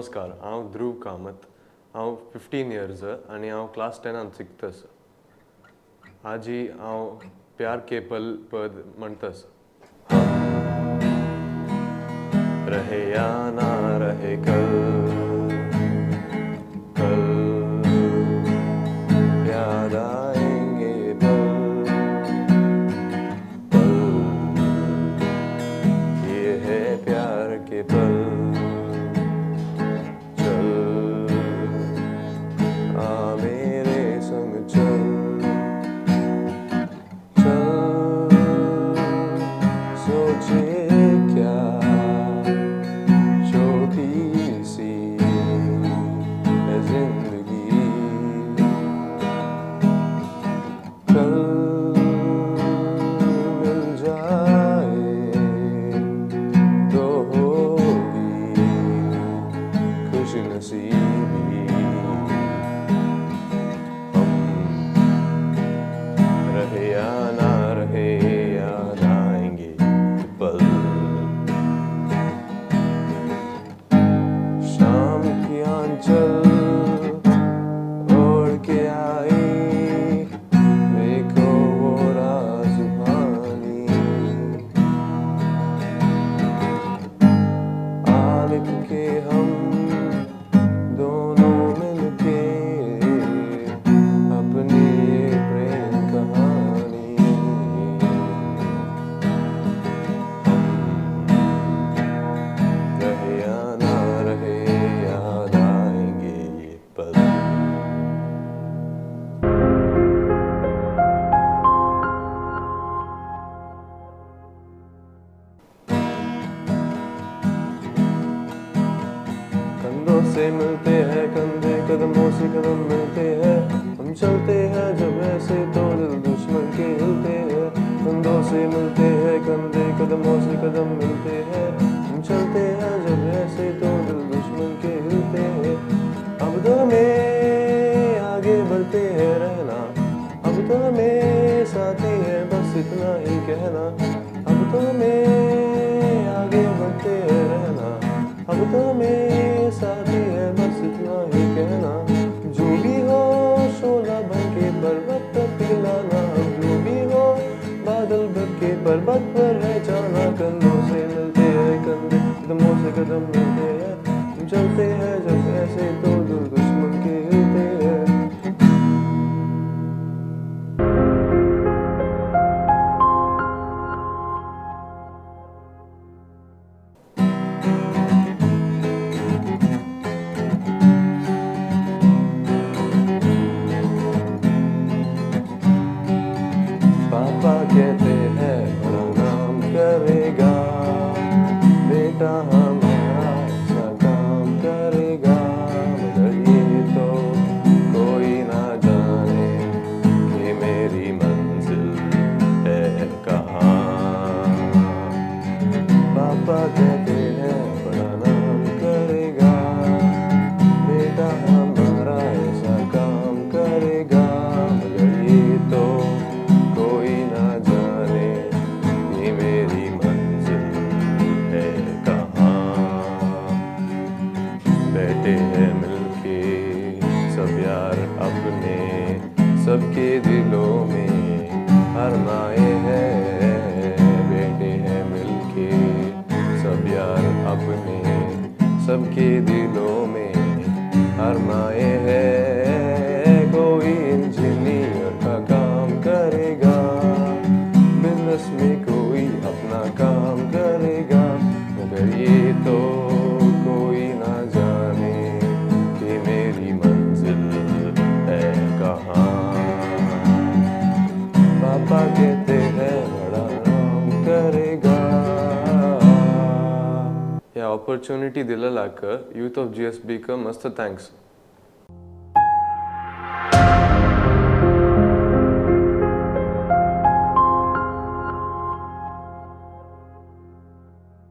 नमस्कार, हांव ध्रुव कामत. हांव 15 इयर्स आनी हांव क्लास 10 शिकतस. आजी हांव प्यार के पल पद म्हणटस. रहे या ना रहे कल, कल याद आएंगे पल, पल ये है प्यार के पल. रहे या ना रहे याद आएंगे पल. शाम की आंचल ओढ़ के आई, देखो वो राज़ुबानी. आ लिख के हम दोनों मिलके अपनी प्रेम कहानी. रहे या ना रहे याद आएंगे ये पल. कंधों से मिलते हैं कंधे, कदमों से कदम मिलते हैं. हम चलते हैं जब ऐसे तो दिल दुश्मन के हिलते हैं. कंधों से मिलते हैं कंधे, कदमों से कदम मिलते हैं. हम चलते हैं जब ऐसे तो दिल दुश्मन के हिलते हैं. अब तो हमें आगे बढ़ते हैं रहना, अब तो हमें साथी है बस इतना ही कहना. अब तो हमें आगे बढ़ते हैं रहना, अब तो हमें साथी है बस इतना ही कहना. जो भी हो शोला बन के पर्वत पर पिघलाना, जो भी हो बादल बन के पर्वत पर रह जाना. कंधों से मिलते हैं कंधे, कदमों से कदम मिलते हैं. हम चलते हैं जब ऐसे तो दिल दुश्मन के हिलते हैं. पापा कहते हैं बड़ा नाम करेगा, बेटा हमारा ऐसा काम करेगा. मगर ये तो कोई ना जाने कि मेरी मंजिल है कहाँ. पापा कहते हैं बड़ा नाम करेगा, बेटा हमारा ऐसा काम करेगा. मगर ये तो कोई ना जाने कि मेरी मंजिल है कहाँ. बैठे हैं मिलके सब यार अपने, सबके दिलों में हरमाए हैं. बैठे हैं मिलके सब यार अपने, सबके दिलों में हरमाए हैं. कोई इंजीनियर का काम करेगा, बिजनेस में कोई अपना काम करेगा. मगर ये तो कोई ना जाने कि मेरी मंजिल है कहाँ. पापा कहते हैं बड़ा नाम करेगा. ह्या ऑपॉर्च्युनिटी दिलेल्याक यूथ ऑफ GSB मस्त थँक्स.